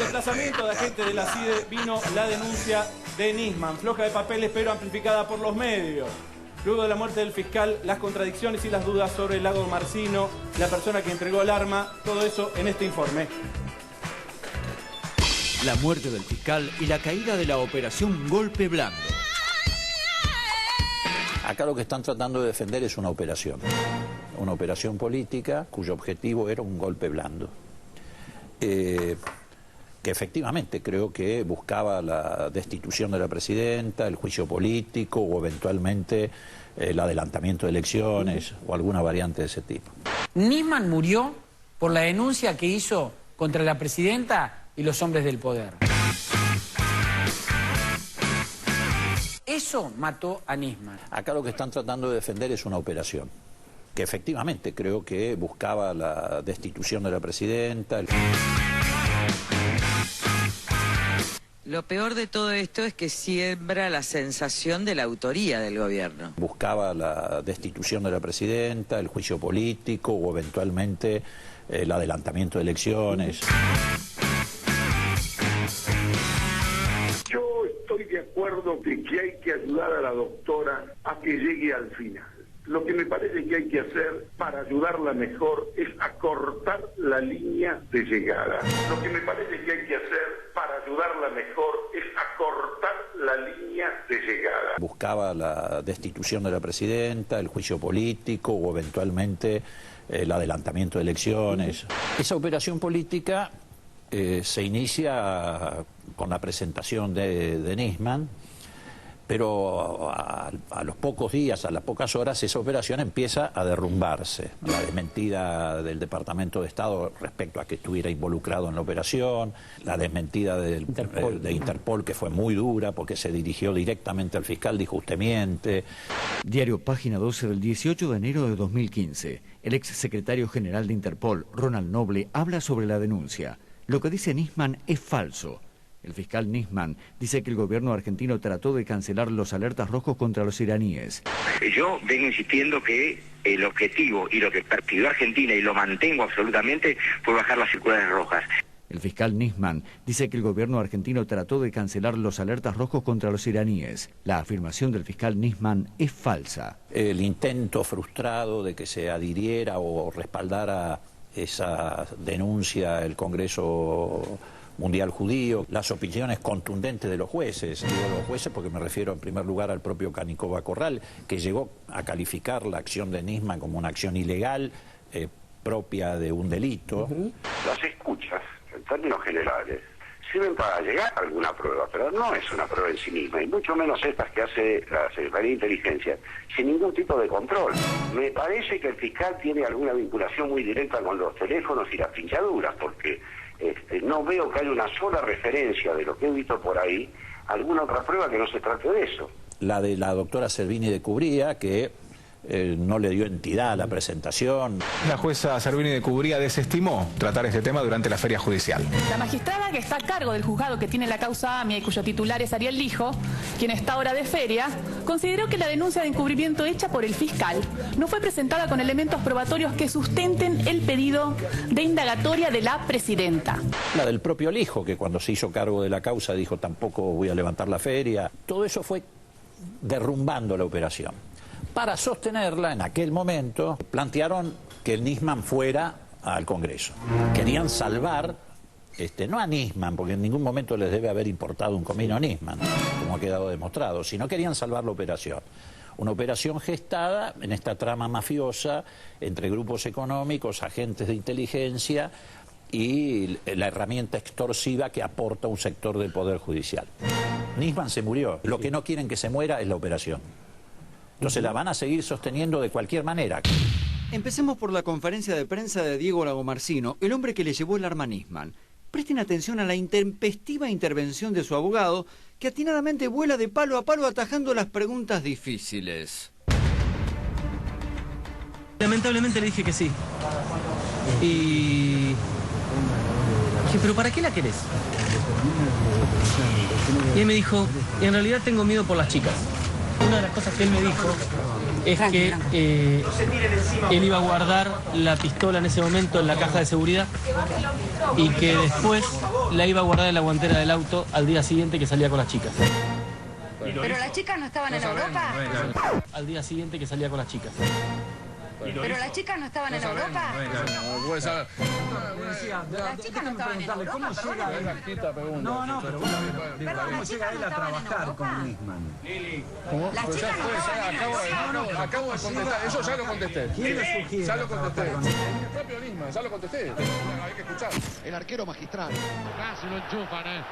emplazamiento de agentes de la CIDE vino la denuncia de Nisman, floja de papeles pero amplificada por los medios. Luego de la muerte del fiscal, las contradicciones y las dudas sobre el Lago Marcino, la persona que entregó el arma, todo eso en este informe. La muerte del fiscal y la caída de la operación Golpe Blando. Acá lo que están tratando de defender es una operación política cuyo objetivo era un golpe blando. Que efectivamente creo que buscaba la destitución de la presidenta, el juicio político o eventualmente el adelantamiento de elecciones o alguna variante de ese tipo. Nisman murió por la denuncia que hizo contra la presidenta y los hombres del poder. Eso mató a Nisman. Acá lo que están tratando de defender es una operación que efectivamente creo que buscaba la destitución de la presidenta. Lo peor de todo esto es que siembra la sensación de la autoría del gobierno. Buscaba la destitución de la presidenta, el juicio político o eventualmente el adelantamiento de elecciones. Yo estoy de acuerdo de que hay que ayudar a la doctora a que llegue al final. Lo que me parece que hay que hacer para ayudarla mejor es acortar la línea de llegada. Lo que me parece que hay que hacer para ayudarla mejor es acortar la línea de llegada. Buscaba la destitución de la presidenta, el juicio político o eventualmente el adelantamiento de elecciones. Esa operación política se inicia con la presentación de Nisman, pero a los pocos días, a las pocas horas, esa operación empieza a derrumbarse. La desmentida del Departamento de Estado respecto a que estuviera involucrado en la operación, la desmentida de Interpol, que fue muy dura porque se dirigió directamente al fiscal, dijo usted miente. Diario Página 12 del 18 de enero de 2015. El ex secretario general de Interpol, Ronald Noble, habla sobre la denuncia. Lo que dice Nisman es falso. El fiscal Nisman dice que el gobierno argentino trató de cancelar los alertas rojos contra los iraníes. Yo vengo insistiendo que el objetivo y lo que persiguió Argentina, y lo mantengo absolutamente, fue bajar las circulares rojas. El fiscal Nisman dice que el gobierno argentino trató de cancelar los alertas rojos contra los iraníes. La afirmación del fiscal Nisman es falsa. El intento frustrado de que se adhiriera o respaldara esa denuncia el Congreso Mundial Judío, las opiniones contundentes de los jueces, digo los jueces porque me refiero en primer lugar al propio Canicova Corral, que llegó a calificar la acción de Nisman como una acción ilegal, propia de un delito. Las escuchas, en términos generales, sirven para llegar a alguna prueba, pero no es una prueba en sí misma, y mucho menos estas que hace la Secretaría de Inteligencia, sin ningún tipo de control. Me parece que el fiscal tiene alguna vinculación muy directa con los teléfonos y las pinchaduras, porque no veo que haya una sola referencia de lo que he visto por ahí, alguna otra prueba que no se trate de eso. La de la doctora Servini de Cubría, que no le dio entidad a la presentación. La jueza Servini de Cubría desestimó tratar este tema durante la feria judicial. La magistrada que está a cargo del juzgado que tiene la causa AMIA y cuyo titular es Ariel Lijo, quien está ahora de feria, consideró que la denuncia de encubrimiento hecha por el fiscal no fue presentada con elementos probatorios que sustenten el pedido de indagatoria de la presidenta. La del propio Lijo, que cuando se hizo cargo de la causa dijo tampoco voy a levantar la feria. Todo eso fue derrumbando la operación. Para sostenerla, en aquel momento, plantearon que el Nisman fuera al Congreso. Querían salvar, no a Nisman, porque en ningún momento les debe haber importado un comino a Nisman, como ha quedado demostrado, sino querían salvar la operación. Una operación gestada en esta trama mafiosa entre grupos económicos, agentes de inteligencia y la herramienta extorsiva que aporta un sector del Poder Judicial. Nisman se murió. Lo que no quieren que se muera es la operación. Entonces la van a seguir sosteniendo de cualquier manera. Empecemos por la conferencia de prensa de Diego Lagomarsino, el hombre que le llevó el arma a Nisman. Presten atención a la intempestiva intervención de su abogado, que atinadamente vuela de palo a palo atajando las preguntas difíciles. Lamentablemente le dije que sí. Y... dije, ¿pero para qué la querés? Y él me dijo, y en realidad tengo miedo por las chicas. Una de las cosas que él me dijo es que él iba a guardar la pistola en ese momento en la caja de seguridad y que después la iba a guardar en la guantera del auto al día siguiente que salía con las chicas. ¿Pero las chicas no estaban en Europa? Al día siguiente que salía con las chicas. ¿Pero las chicas no estaban en Europa? Puede saber. Las chicas no estaban en Europa, perdón. No, pero bueno, ¿cómo llega él a trabajar con Nisman? Las chicas no estaban en Europa. Acabo de contestar, eso ya lo contesté. ¿Quién le sugiere? Ya lo contesté. El propio Nisman, ya lo contesté. Hay que escuchar. El arquero magistral. Casi lo enchufan,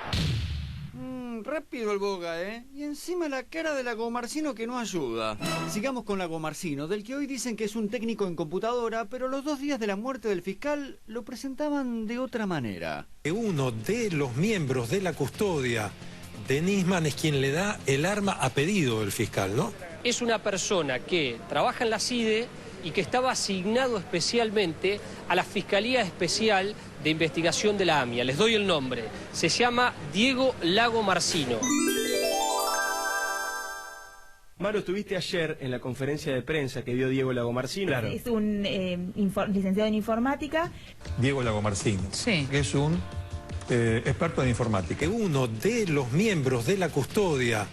Rápido el Boca, Y encima la cara de Lagomarsino que no ayuda. Sigamos con Lagomarsino, del que hoy dicen que es un técnico en computadora, pero los 2 días de la muerte del fiscal lo presentaban de otra manera. Uno de los miembros de la custodia de Nisman es quien le da el arma a pedido del fiscal, ¿no? Es una persona que trabaja en la CIDE y que estaba asignado especialmente a la Fiscalía Especial de Investigación de la AMIA. Les doy el nombre. Se llama Diego Lagomarsino. Mauro, estuviste ayer en la conferencia de prensa que dio Diego Lagomarsino. Claro. Es un licenciado en informática. Diego Lagomarsino, Sí. que es un experto en informática. Uno de los miembros de la custodia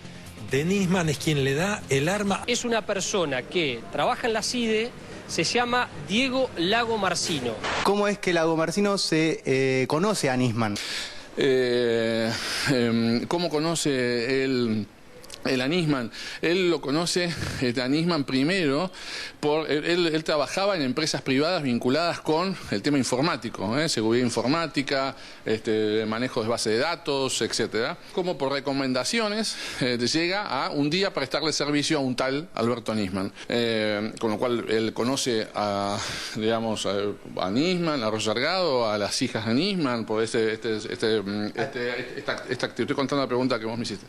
de Nisman es quien le da el arma. Es una persona que trabaja en la CIDE, se llama Diego Lagomarsino. ¿Cómo es que Lagomarsino se conoce a Nisman? ¿Cómo conoce él a Nisman? Él lo conoce a Nisman primero, él trabajaba en empresas privadas vinculadas con el tema informático, seguridad informática, manejo de base de datos, etcétera. Como por recomendaciones llega a un día prestarle servicio a un tal Alberto Nisman, con lo cual él conoce a Nisman, a Roger Salgado, a las hijas de Nisman, por esta actitud. Estoy contando la pregunta que vos me hiciste.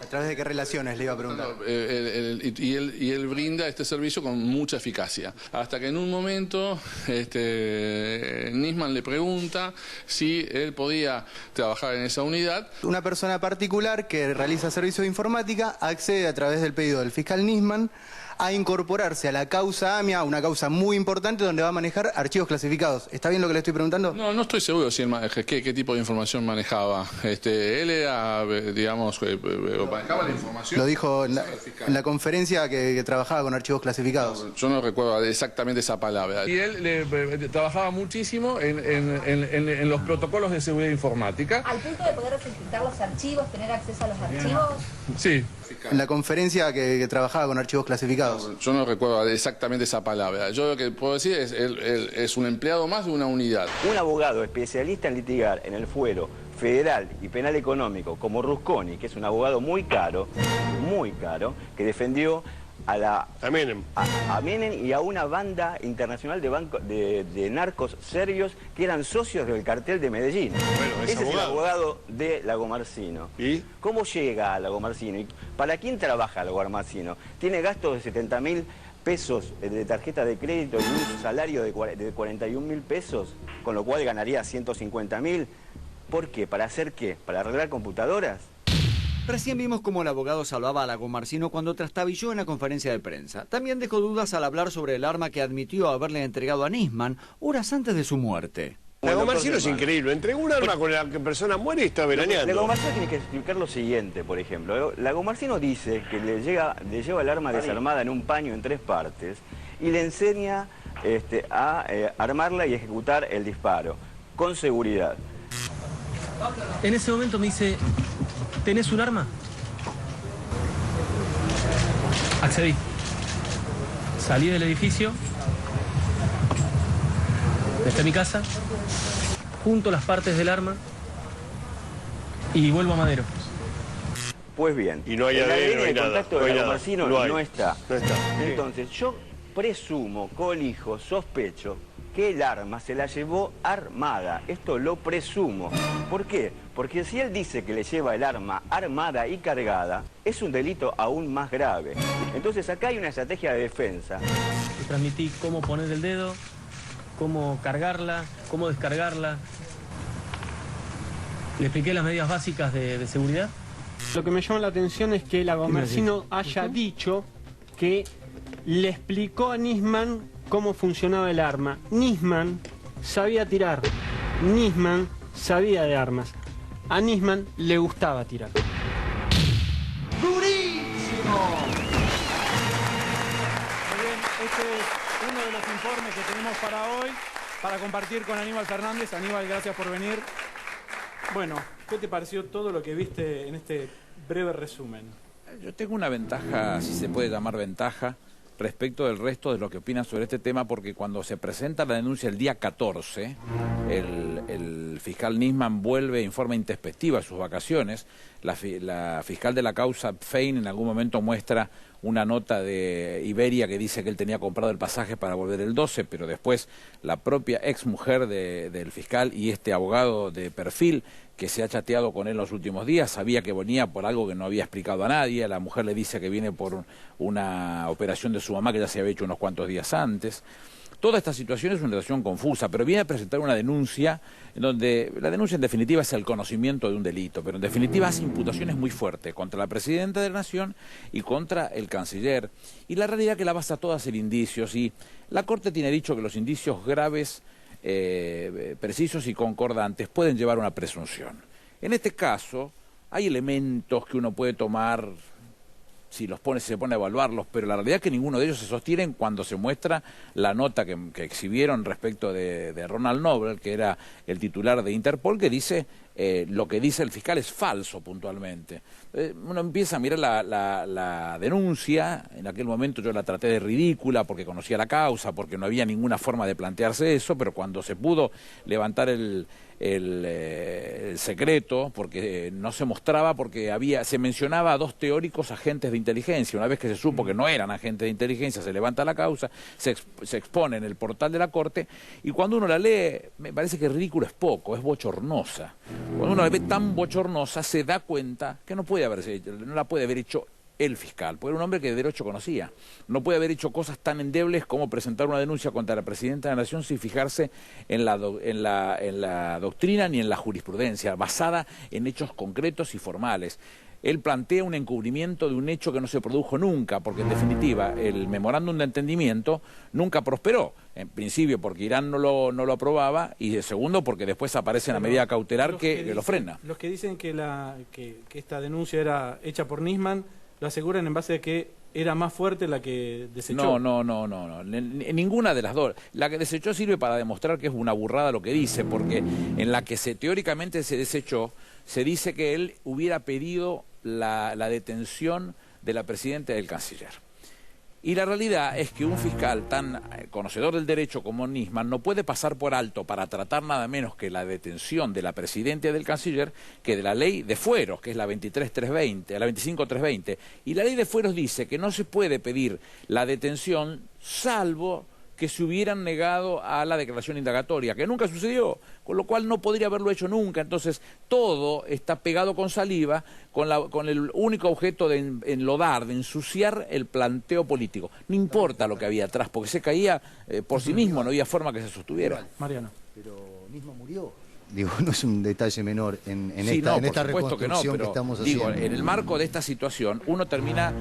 ¿A través de qué relaciones le iba a preguntar? Y él brinda este servicio con mucha eficacia. Hasta que en un momento Nisman le pregunta si él podía trabajar en esa unidad. Una persona particular que realiza servicios de informática accede a través del pedido del fiscal Nisman a incorporarse a la causa AMIA, una causa muy importante donde va a manejar archivos clasificados. ¿Está bien lo que le estoy preguntando? No estoy seguro si qué tipo de información manejaba. Él era, manejaba la información. Lo dijo en la conferencia que trabajaba con archivos clasificados. Yo no recuerdo exactamente esa palabra. Y él trabajaba muchísimo en los protocolos de seguridad informática. Al punto de poder rectificar los archivos, tener acceso a los archivos. Sí. En la conferencia que trabajaba con archivos clasificados. Yo no recuerdo exactamente esa palabra. Yo lo que puedo decir es él es un empleado más de una unidad. Un abogado especialista en litigar en el fuero federal y penal económico como Rusconi, que es un abogado muy caro, que defendió a Menem y a una banda internacional de narcos serbios que eran socios del cartel de Medellín. Bueno, ese es el abogado de Lagomarsino. ¿Y? ¿Cómo llega a Lagomarsino? ¿Y para quién trabaja Lagomarsino? Tiene gastos de 70.000 pesos de tarjeta de crédito y un salario de 41.000 pesos, con lo cual ganaría 150.000. ¿Por qué? ¿Para hacer qué? ¿Para arreglar computadoras? Recién vimos cómo el abogado salvaba a Lagomarsino cuando trastabilló en la conferencia de prensa. También dejó dudas al hablar sobre el arma que admitió haberle entregado a Nisman horas antes de su muerte. Lagomarsino es increíble, entregó un arma con la que persona muere y está veraneando. Lagomarsino tiene que explicar lo siguiente, por ejemplo. Lagomarsino dice que le lleva el arma desarmada en un paño en 3 partes y le enseña a armarla y ejecutar el disparo, con seguridad. En ese momento me dice, ¿tenés un arma? Accedí. Salí del edificio, desde mi casa, junto las partes del arma y vuelvo a Madero. Pues bien, y no hay ADN, el contacto de Lagomarsino no está. No está. Entonces, yo presumo, colijo, sospecho que el arma se la llevó armada. Esto lo presumo. ¿Por qué? Porque si él dice que le lleva el arma armada y cargada, es un delito aún más grave. Entonces acá hay una estrategia de defensa. Le transmití cómo poner el dedo, cómo cargarla, cómo descargarla. Le expliqué las medidas básicas de seguridad Lo que me llama la atención es que Lagomarsino haya dicho que le explicó a Nisman cómo funcionaba el arma. Nisman sabía tirar, Nisman sabía de armas. A Nisman le gustaba tirar. ¡Durísimo! Muy bien, este es uno de los informes que tenemos para hoy, para compartir con Aníbal Fernández. Aníbal, gracias por venir. Bueno, ¿qué te pareció todo lo que viste en este breve resumen? Yo tengo una ventaja, si se puede llamar ventaja, respecto del resto de lo que opinan sobre este tema, porque cuando se presenta la denuncia el día 14, el fiscal Nisman vuelve en forma introspectiva a sus vacaciones. La fiscal de la causa, Fein, en algún momento muestra una nota de Iberia que dice que él tenía comprado el pasaje para volver el 12, pero después la propia ex mujer del fiscal y este abogado de perfil que se ha chateado con él en los últimos días, sabía que venía por algo que no había explicado a nadie. La mujer le dice que viene por una operación de su mamá que ya se había hecho unos cuantos días antes. Toda esta situación es una situación confusa, pero viene a presentar una denuncia en donde la denuncia en definitiva es el conocimiento de un delito, pero en definitiva hace imputaciones muy fuertes contra la presidenta de la Nación y contra el canciller. Y la realidad es que la basa todas en indicios, y la Corte tiene dicho que los indicios graves, precisos y concordantes pueden llevar a una presunción. En este caso hay elementos que uno puede tomar, si se pone a evaluarlos, pero la realidad es que ninguno de ellos se sostienen cuando se muestra la nota que exhibieron respecto de Ronald Noble, que era el titular de Interpol, que dice lo que dice el fiscal es falso puntualmente. Uno empieza a mirar la denuncia. En aquel momento yo la traté de ridícula porque conocía la causa, porque no había ninguna forma de plantearse eso, pero cuando se pudo levantar el secreto, porque no se mostraba, porque se mencionaba a dos teóricos agentes de inteligencia. Una vez que se supo que no eran agentes de inteligencia, se levanta la causa, se expone en el portal de la Corte, y cuando uno la lee, me parece que ridículo es poco, es bochornosa. Cuando uno la ve tan bochornosa, se da cuenta que no la puede haber hecho el fiscal, porque era un hombre que de derecho conocía. No puede haber hecho cosas tan endebles como presentar una denuncia contra la presidenta de la Nación sin fijarse en la doctrina ni en la jurisprudencia, basada en hechos concretos y formales. Él plantea un encubrimiento de un hecho que no se produjo nunca, porque en definitiva el memorándum de entendimiento nunca prosperó. En principio porque Irán no lo aprobaba, y de segundo porque después aparece en la medida cautelar que lo frena. Los que dicen que esta denuncia era hecha por Nisman lo aseguran en base a que era más fuerte la que desechó. No. Ninguna de las dos. La que desechó sirve para demostrar que es una burrada lo que dice, porque en la que teóricamente se desechó, se dice que él hubiera pedido la detención de la presidenta y del canciller. Y la realidad es que un fiscal tan conocedor del derecho como Nisman no puede pasar por alto para tratar nada menos que la detención de la presidenta y del canciller que de la ley de fueros, que es la 25320. Y la ley de fueros dice que no se puede pedir la detención salvo que se hubieran negado a la declaración indagatoria, que nunca sucedió, con lo cual no podría haberlo hecho nunca. Entonces todo está pegado con saliva, con el único objeto de enlodar, de ensuciar el planteo político. No importa lo que había atrás, porque se caía por sí mismo, no había forma que se sostuviera. Mariano. Pero mismo murió. Digo, no es un detalle menor en sí, esta reconstrucción que estamos haciendo. En el marco de esta situación, uno termina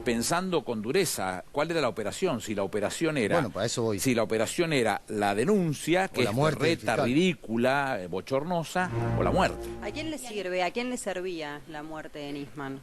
pensando con dureza cuál era la operación. Si la operación era, bueno, para eso voy. Si la operación era la denuncia, que es berreta, ridícula, bochornosa, o la muerte. ¿A quién le sirve, a quién le servía la muerte de Nisman?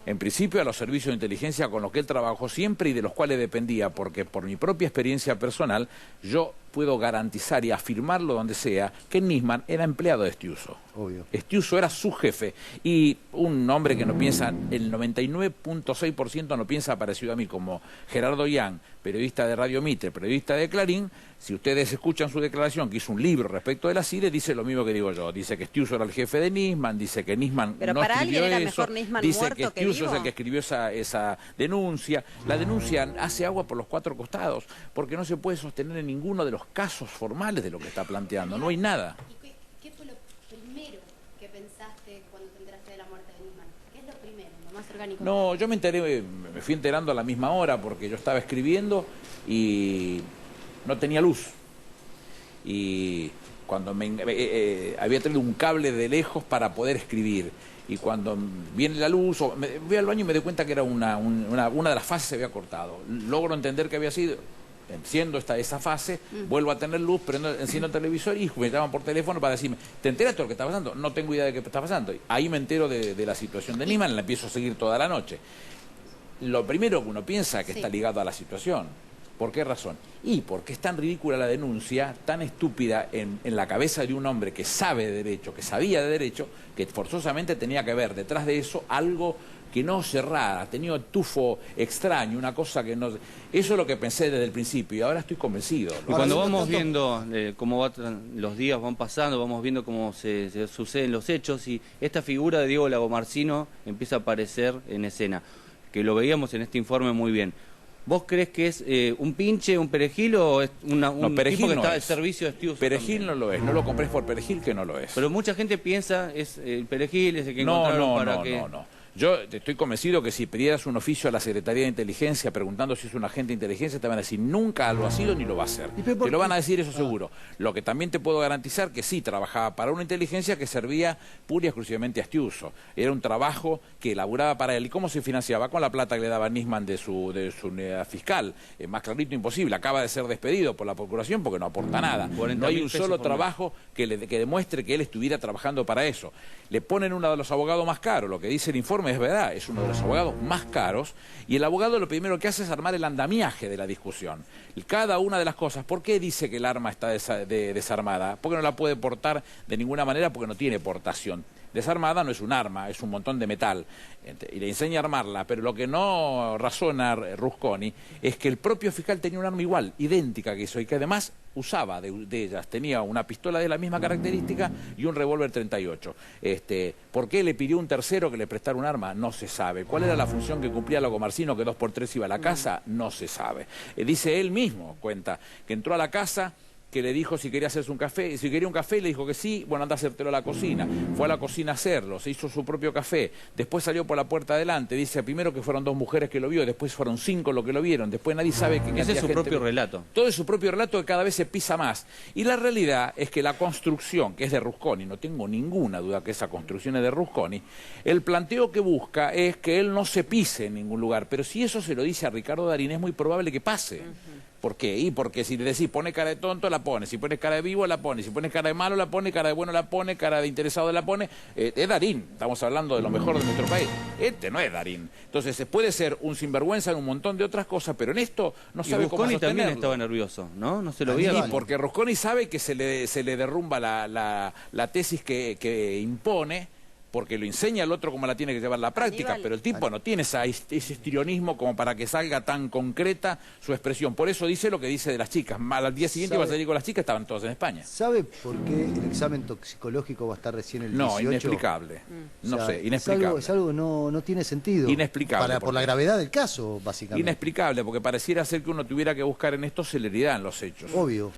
En principio a los servicios de inteligencia con los que él trabajó siempre y de los cuales dependía, porque por mi propia experiencia personal yo puedo garantizar y afirmarlo donde sea que Nisman era empleado de Estiuso. Obvio. Estiuso era su jefe, y un hombre que no piensa, el 99.6% no piensa parecido a mí, como Gerardo Yang, periodista de Radio Mitre, periodista de Clarín. Si ustedes escuchan su declaración, que hizo un libro respecto de la CIDE, dice lo mismo que digo yo. Dice que Estiuso era el jefe de Nisman, dice que Nisman pero no para escribió alguien era eso, mejor Nisman dice muerto que Estiuso es el que escribió esa denuncia. La denuncia hace agua por los cuatro costados, porque no se puede sostener en ninguno de los casos formales de lo que está planteando. No hay nada. ¿Y qué fue lo primero que pensaste cuando te enteraste de la muerte de Nisman? ¿Qué es lo primero, lo más orgánico? No, yo me fui enterando a la misma hora, porque yo estaba escribiendo y no tenía luz. Y cuando había traído un cable de lejos para poder escribir. Y cuando viene la luz, voy al baño y me doy cuenta que era una de las fases se había cortado. Logro entender que había sido, enciendo esa fase, vuelvo a tener luz, enciendo el televisor y me llaman por teléfono para decirme, ¿te enteras de lo que está pasando? No tengo idea de qué está pasando. Ahí me entero de la situación de Nisman, la empiezo a seguir toda la noche. Lo primero que uno piensa es que está ligado a la situación. ¿Por qué razón? Y porque es tan ridícula la denuncia, tan estúpida en la cabeza de un hombre que sabe de derecho, que sabía de derecho, que forzosamente tenía que ver detrás de eso algo que no cerrara, tenía un tufo extraño, una cosa que no... Eso es lo que pensé desde el principio y ahora estoy convencido. Y cuando vamos viendo cómo los días van pasando, vamos viendo cómo se suceden los hechos y esta figura de Diego Lagomarsino empieza a aparecer en escena, que lo veíamos en este informe muy bien. ¿Vos crees que es un pinche, un perejil o es un tipo que está al servicio de Stiuso? Perejil también? no lo es, no lo comprés por perejil que no lo es. Pero mucha gente piensa es el perejil, es el que encontraron para que... No. Yo estoy convencido que si pidieras un oficio a la Secretaría de Inteligencia preguntando si es un agente de inteligencia, te van a decir nunca lo ha sido ni lo va a hacer. Te lo van a decir, eso seguro. Lo que también te puedo garantizar que sí, trabajaba para una inteligencia que servía pura y exclusivamente a Stiuso. Era un trabajo que elaboraba para él. ¿Y cómo se financiaba? Con la plata que le daba Nisman de su unidad fiscal. Más clarito imposible. Acaba de ser despedido por la Procuración porque no aporta nada. No hay un solo trabajo que demuestre que él estuviera trabajando para eso. Le ponen uno de los abogados más caros. Lo que dice el informe es verdad, es uno de los abogados más caros y el abogado lo primero que hace es armar el andamiaje de la discusión. Cada una de las cosas, ¿por qué dice que el arma está desarmada? Porque no la puede portar de ninguna manera porque no tiene portación. Desarmada no es un arma, es un montón de metal y le enseña a armarla, pero lo que no razona Rusconi es que el propio fiscal tenía un arma igual, idéntica que eso y que además usaba de ellas, tenía una pistola de la misma característica y un revólver 38. ¿Por qué le pidió un tercero que le prestara un arma? No se sabe. ¿Cuál era la función que cumplía Lagomarsino que 2x3 iba a la casa? No se sabe. Dice él mismo, cuenta, que entró a la casa, que le dijo si quería hacerse un café, si quería un café le dijo que sí, bueno, anda a hacértelo a la cocina. Fue a la cocina a hacerlo, se hizo su propio café, después salió por la puerta adelante, dice primero que fueron 2 mujeres que lo vio, después fueron 5 los que lo vieron, después nadie sabe que... Ese es su propio relato. Todo es su propio relato que cada vez se pisa más. Y la realidad es que la construcción, que es de Rusconi, no tengo ninguna duda que esa construcción es de Rusconi, el planteo que busca es que él no se pise en ningún lugar, pero si eso se lo dice a Ricardo Darín es muy probable que pase. ¿Por qué? Y porque si le decís pone cara de tonto, la pone. Si pones cara de vivo, la pone. Si pones cara de malo, la pone. Cara de bueno, la pone. Cara de interesado, la pone. Es Darín. Estamos hablando de lo mejor de nuestro país. Este no es Darín. Entonces puede ser un sinvergüenza en un montón de otras cosas, pero en esto no sabe cómo sostenerlo. Rusconi también estaba nervioso, ¿no? No se lo veía. Porque Rusconi sabe que se le derrumba la tesis que impone, porque lo enseña el otro como la tiene que llevar la práctica, pero el tipo no tiene ese histrionismo como para que salga tan concreta su expresión. Por eso dice lo que dice de las chicas. Al día siguiente iba a salir con las chicas, estaban todas en España. ¿Sabe por qué el examen toxicológico va a estar recién el 18? No, inexplicable. No O sea, sé, inexplicable. Es algo no tiene sentido. Inexplicable. Por la gravedad del caso, básicamente. Inexplicable, porque pareciera ser que uno tuviera que buscar en esto celeridad en los hechos. Obvio.